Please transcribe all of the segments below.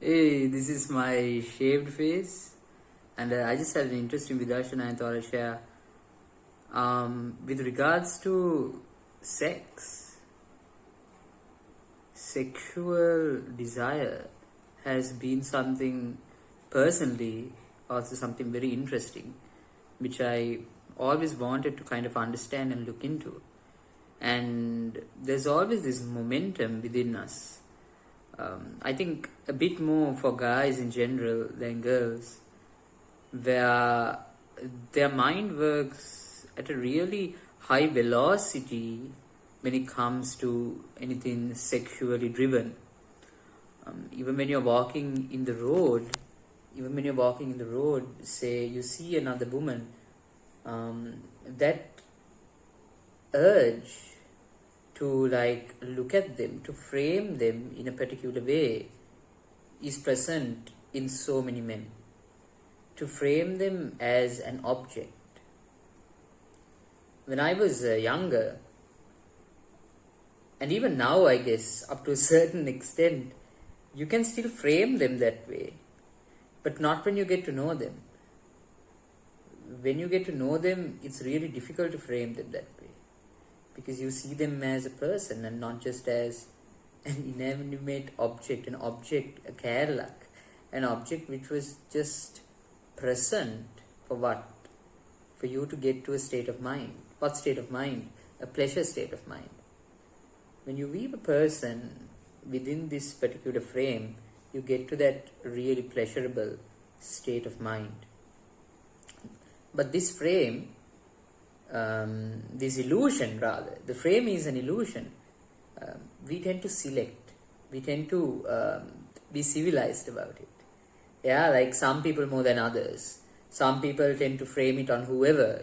Hey, this is my shaved face, and I just had an interesting Vidarshan I thought I'd share. With regards to sex, sexual desire has been something personally also something very interesting, which I always wanted to kind of understand and look into. And there's always this momentum within us. I think a bit more for guys in general than girls, where their mind works at a really high velocity when it comes to anything sexually driven. Even when you're walking in the road, say you see another woman, that urge to like look at them, to frame them in a particular way is present in so many men. To frame them as an object. When I was younger, and even now I guess up to a certain extent, you can still frame them that way, but not when you get to know them. When you get to know them, it's really difficult to frame them that way, because you see them as a person and not just as an inanimate object, a Kerlak, an object which was just present for what? For you to get to a state of mind. What state of mind? A pleasure state of mind. When you weave a person within this particular frame, you get to that really pleasurable state of mind. But this frame, this illusion rather, the frame is an illusion. We tend to select. We tend to be civilized about it. Yeah, like some people more than others. Some people tend to frame it on whoever,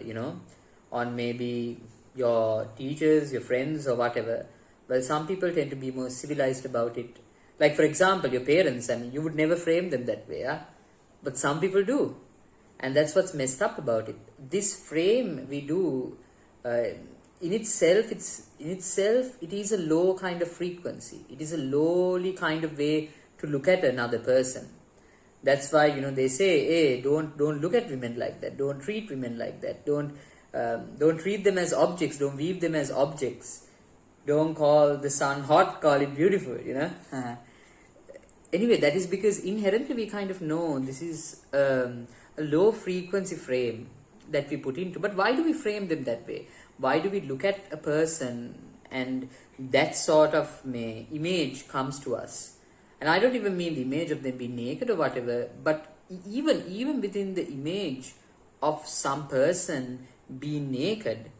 on maybe your teachers, your friends, or whatever. Well, some people tend to be more civilized about it. Like, for example, your parents, you would never frame them that way, yeah? But some people do. And that's what's messed up about it. This frame we do, in itself, it is a low kind of frequency. It is a lowly kind of way to look at another person. That's why they say, hey, don't look at women like that. Don't treat women like that. Don't treat them as objects. Don't weave them as objects. Don't call the sun hot. Call it beautiful. Anyway, that is because inherently we kind of know this is a low frequency frame that we put into. But why do we frame them that way? Why do we look at a person and that sort of image comes to us? And I don't even mean the image of them being naked or whatever, but even within the image of some person being naked,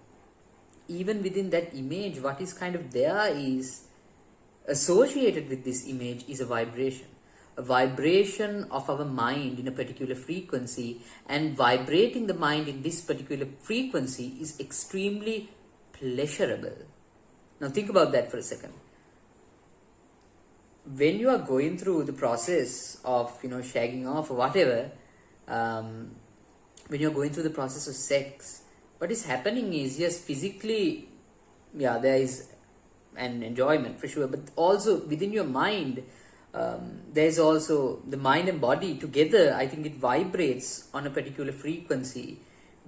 even within that image, what is kind of there is associated with this image is a vibration of our mind in a particular frequency, and vibrating the mind in this particular frequency is extremely pleasurable. Now think about that for a second. When you are going through the process of shagging off or whatever, when you're going through the process of sex, what is happening is, yes, physically, there is an enjoyment for sure, but also within your mind, there's also the mind and body together. I think it vibrates on a particular frequency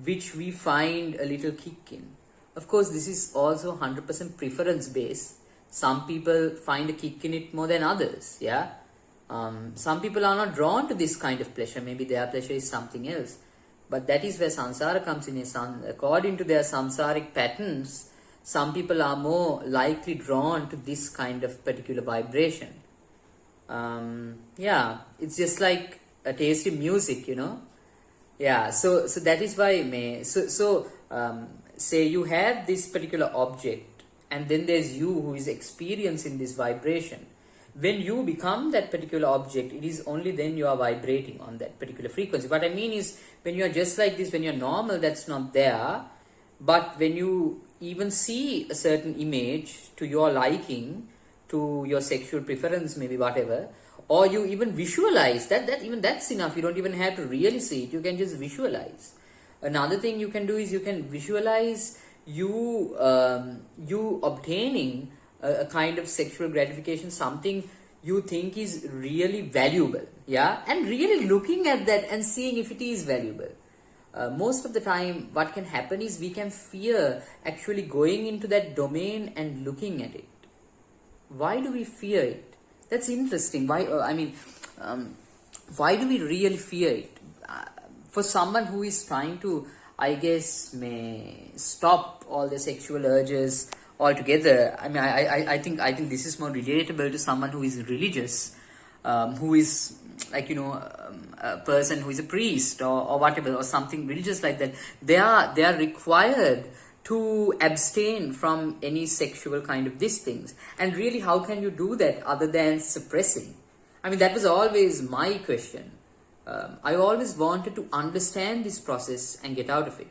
which we find a little kick in. Of course, this is also 100% preference based. Some people find a kick in it more than others, yeah. Some people are not drawn to this kind of pleasure. Maybe their pleasure is something else. But that is where samsara comes in. According to their samsaric patterns, some people are more likely drawn to this kind of particular vibration. It's just like a taste in music, Yeah, so that is why, say you have this particular object, and then there's you who is experiencing this vibration. When you become that particular object, it is only then you are vibrating on that particular frequency. What I mean is, when you are just like this, when you're normal, that's not there. But when you even see a certain image to your liking, to your sexual preference, maybe whatever, or you even visualize that's enough. You don't even have to really see it. You can just visualize. Another thing you can do is you can visualize you obtaining a kind of sexual gratification, something you think is really valuable, yeah, and really looking at that and seeing if it is valuable. Most of the time what can happen is we can fear actually going into that domain and looking at it. Why do we fear it? That's interesting. Why why do we really fear it? For someone who is trying to, I guess, may stop all the sexual urges altogether, I think this is more relatable to someone who is religious, who is like, a person who is a priest or whatever, or something religious like that. They are required to abstain from any sexual kind of these things. And really, how can you do that other than suppressing? That was always my question. I always wanted to understand this process and get out of it.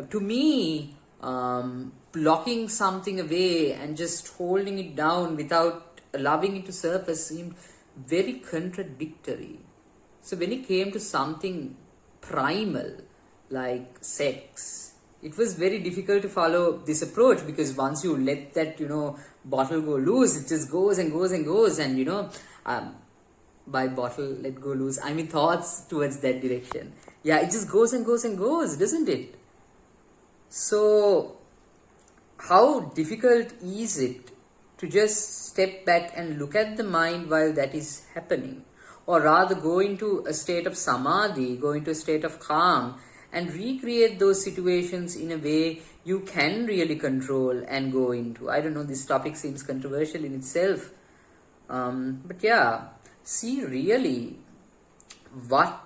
To me, blocking something away and just holding it down without allowing it to surface seemed very contradictory. So when it came to something primal like sex, it was very difficult to follow this approach, because once you let that, bottle go loose, it just goes and goes and goes. And, by bottle let go loose, thoughts towards that direction. Yeah, it just goes and goes and goes, doesn't it? So, how difficult is it to just step back and look at the mind while that is happening? Or rather go into a state of samadhi, go into a state of calm, and recreate those situations in a way you can really control and go into. I don't know, this topic seems controversial in itself. But yeah, see really what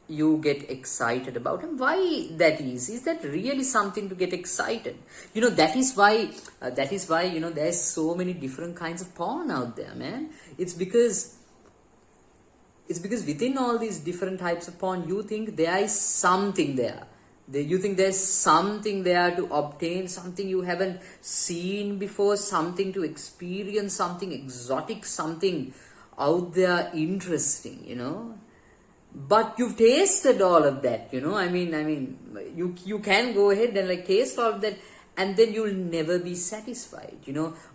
you get excited about and why that is. Is that really something to get excited? That is why, there's so many different kinds of porn out there, man. It's because within all these different types of porn, you think there is something there. You think there's something there to obtain, something you haven't seen before, something to experience, something exotic, something out there interesting, But you've tasted all of that, you can go ahead and taste all of that, and then you'll never be satisfied.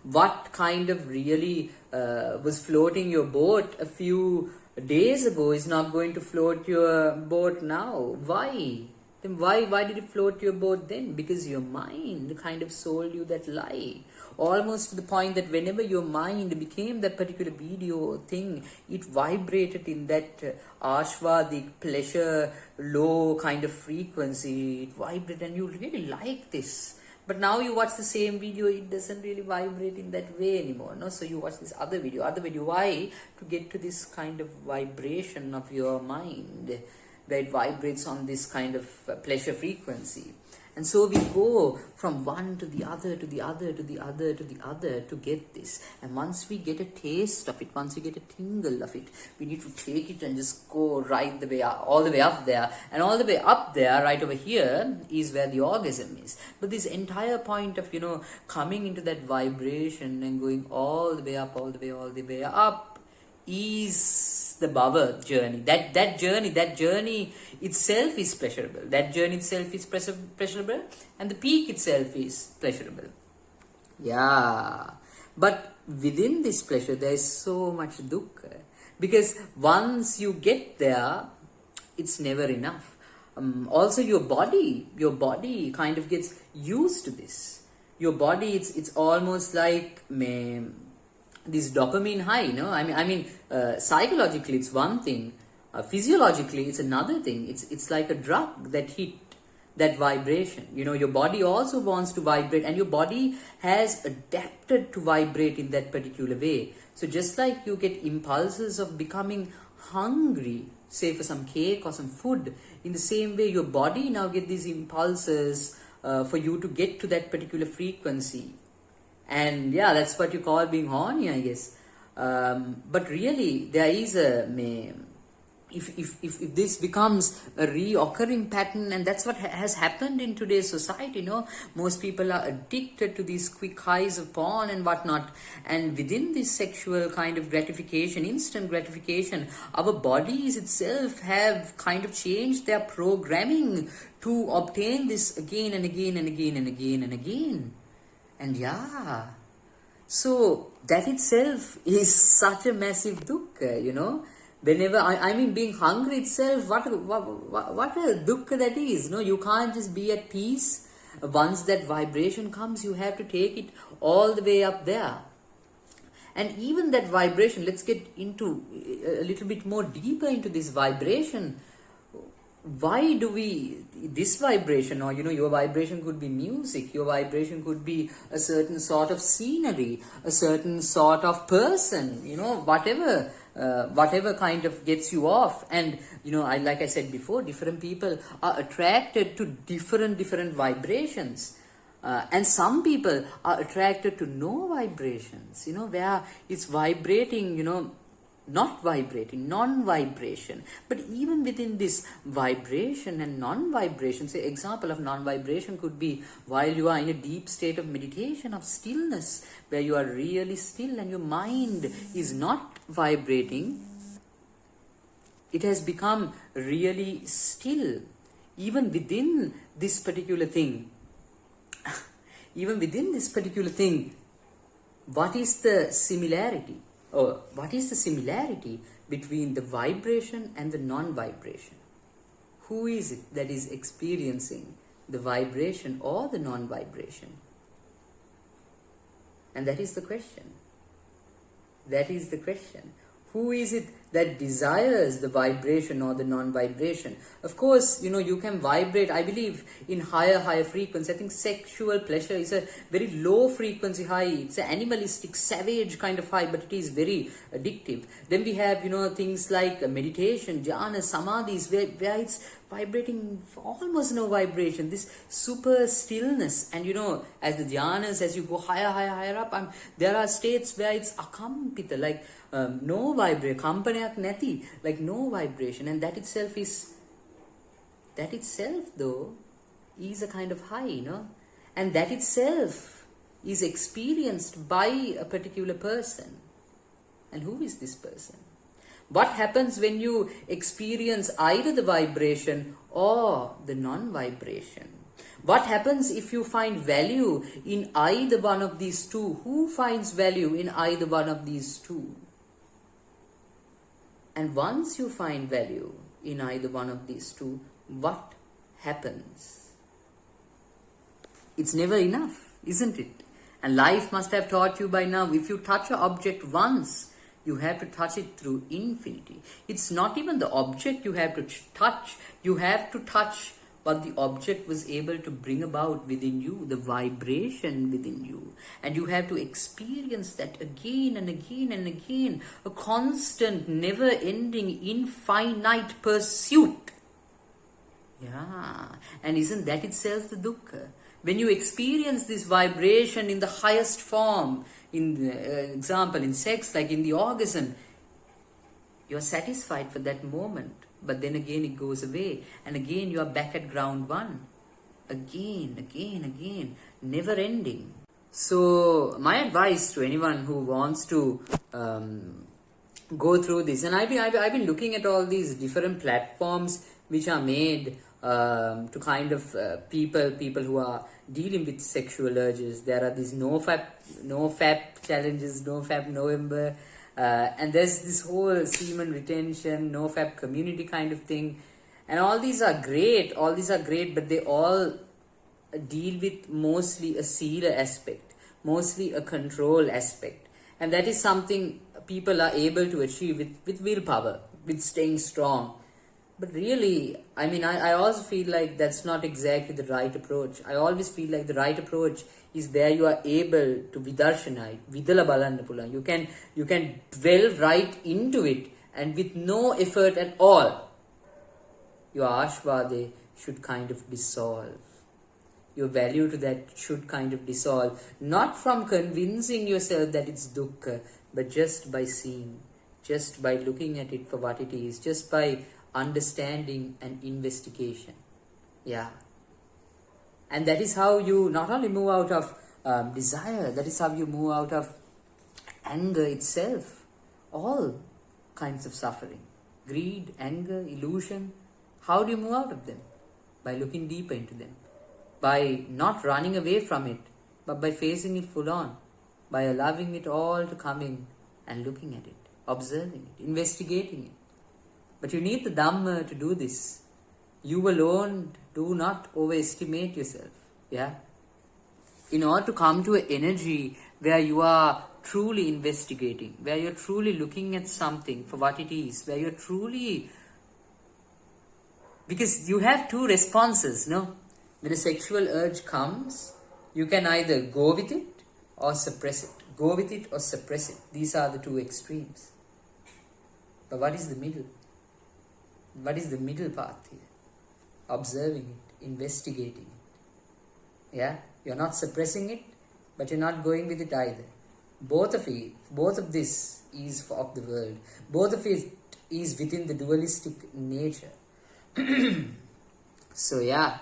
What kind of really was floating your boat a few days ago is not going to float your boat now. Why? Then why did it float your boat then? Because your mind kind of sold you that lie. Almost to the point that whenever your mind became that particular video thing, it vibrated in that ashwadik, pleasure, low kind of frequency. It vibrated and you really like this. But now you watch the same video, it doesn't really vibrate in that way anymore. No? So you watch this other video. Why? To get to this kind of vibration of your mind, where it vibrates on this kind of pleasure frequency. And so we go from one to the other, to the other, to the other, to the other to get this. And once we get a taste of it, once we get a tingle of it, we need to take it and just go right the way up, all the way up there. And all the way up there, right over here, is where the orgasm is. But this entire point of, coming into that vibration and going all the way up, all the way up, is the bhava journey. That journey itself is pleasurable. That journey itself is pleasurable, and the peak itself is pleasurable. Yeah. But within this pleasure, there is so much dukkha. Because once you get there, it's never enough. Also, your body kind of gets used to this. Your body, it's almost like this dopamine high, psychologically it's one thing, physiologically it's another thing. It's like a drug that hit that vibration. Your body also wants to vibrate, and your body has adapted to vibrate in that particular way. So just like you get impulses of becoming hungry, say for some cake or some food, in the same way your body now get these impulses for you to get to that particular frequency. And yeah, that's what you call being horny, I guess. But really, there is if this becomes a reoccurring pattern, and that's what has happened in today's society, most people are addicted to these quick highs of porn and whatnot. And within this sexual kind of gratification, instant gratification, our bodies itself have kind of changed their programming to obtain this again and again and again and again and again. And yeah, So that itself is such a massive dukkha, Whenever, I mean, being hungry itself, what a dukkha that is. You can't just be at peace. Once that vibration comes, you have to take it all the way up there. And even that vibration, let's get into a little bit more deeper into this vibration. Why do this vibration, or your vibration could be music, your vibration could be a certain sort of scenery, a certain sort of person, whatever kind of gets you off. And like I said before, different people are attracted to different vibrations. And some people are attracted to no vibrations, where it's vibrating, not vibrating, non-vibration. But even within this vibration and non-vibration, say example of non-vibration could be while you are in a deep state of meditation, of stillness, where you are really still and your mind is not vibrating. It has become really still. Even within this particular thing, what is the similarity? Or what is the similarity between the vibration and the non-vibration? Who is it that is experiencing the vibration or the non-vibration? And that is the question. Who is it that desires the vibration or the non-vibration? Of course, you can vibrate, I believe, in higher frequency. I think sexual pleasure is a very low frequency high. It's an animalistic, savage kind of high, but it is very addictive. Then we have, things like meditation, jhana, samadhis, where it's vibrating almost no vibration, this super stillness. And as the jhanas, as you go higher up, there are states where it's akampita, like no vibration, kampanayak nati, like no vibration. And that itself though is a kind of high, and that itself is experienced by a particular person. And who is this person? What happens when you experience either the vibration or the non-vibration? What happens if you find value in either one of these two? Who finds value in either one of these two? And once you find value in either one of these two, what happens? It's never enough, isn't it? And life must have taught you by now, if you touch an object once, you have to touch it through infinity. It's not even the object you have to touch. You have to touch what the object was able to bring about within you, the vibration within you. And you have to experience that again and again and again. A constant, never-ending, infinite pursuit. Yeah. And isn't that itself the dukkha? When you experience this vibration in the highest form, in the example in sex, like in the orgasm, you're satisfied for that moment, but then again it goes away, and again you are back at ground one, again, never ending. So my advice to anyone who wants to go through this, and I've been looking at all these different platforms which are made to kind of people who are dealing with sexual urges. There are these no fap challenges, no fap November, and there's this whole semen retention, no fap community kind of thing, and all these are great, but they all deal with mostly a sila aspect, mostly a control aspect, and that is something people are able to achieve with willpower, with staying strong. But really, I also feel like that's not exactly the right approach. I always feel like the right approach is where you are able to vidarshanai, vidala balanna pulan. You can dwell right into it, and with no effort at all, your ashvade should kind of dissolve. Your value to that should kind of dissolve. Not from convincing yourself that it's dukkha, but just by seeing, just by looking at it for what it is, just by understanding and investigation. Yeah. And that is how you not only move out of desire, that is how you move out of anger itself, all kinds of suffering, greed, anger, illusion. How do you move out of them? By looking deeper into them, by not running away from it, but by facing it full on. by allowing it all to come in and looking at it, observing it, investigating it. But you need the Dhamma to do this. You alone do not overestimate yourself. Yeah. In order to come to an energy where you are truly investigating, where you're truly looking at something for what it is, where you're truly... Because you have two responses, no? When a sexual urge comes, you can either go with it or suppress it. Go with it or suppress it. These are the two extremes. But what is the middle? What is the middle path here? Observing it, investigating it. Yeah? You're not suppressing it, but you're not going with it either. Both of this is of the world. Both of it is within the dualistic nature. So yeah,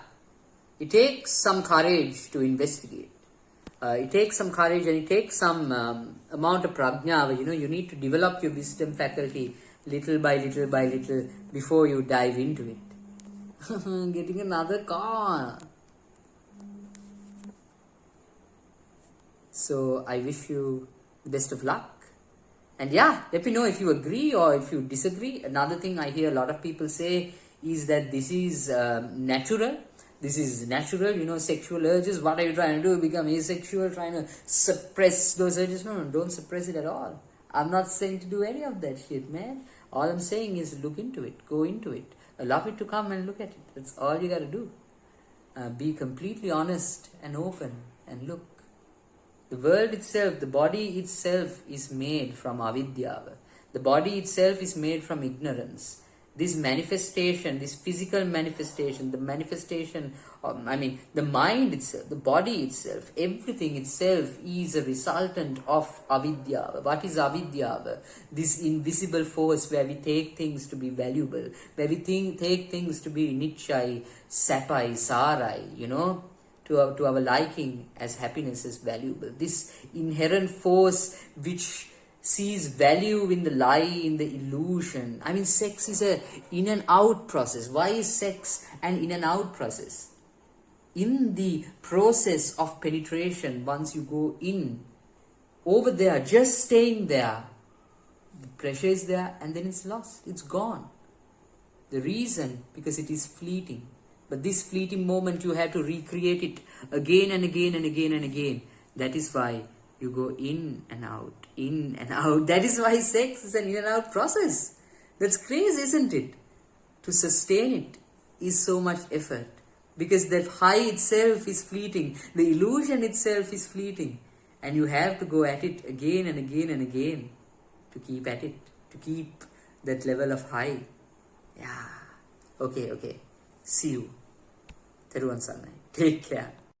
it takes some courage to investigate. It takes some courage and it takes some amount of prajna. You need to develop your wisdom faculty little by little before you dive into it. Getting another car. So I wish you the best of luck. And yeah, let me know if you agree or if you disagree. Another thing I hear a lot of people say is that this is natural. This is natural, sexual urges. What are you trying to do? Become asexual, trying to suppress those urges? No, don't suppress it at all. I'm not saying to do any of that shit, man. All I'm saying is look into it, go into it, allow it to come and look at it. That's all you gotta do. Be completely honest and open and look. The world itself, the body itself is made from avidya. The body itself is made from ignorance. This manifestation, this physical manifestation, the manifestation of, the mind itself, the body itself, everything itself is a resultant of avidya. What is avidya? This invisible force where we take things to be valuable, where we take things to be nichai, sapai, sarai, to our liking as happiness is valuable. This inherent force which sees value in the lie, in the illusion. Sex is a in and out process. Why is sex an in and out process? In the process of penetration, once you go in, over there, just staying there, the pressure is there and then it's lost. It's gone. The reason, because it is fleeting. But this fleeting moment, you have to recreate it again and again and again and again. That is why you go in and out, in and out. That is why sex is an in and out process. That's crazy, isn't it? To sustain it is so much effort. Because that high itself is fleeting. The illusion itself is fleeting. And you have to go at it again and again and again to keep at it. To keep that level of high. Yeah. Okay. See you. Teruvan Sannai. Take care.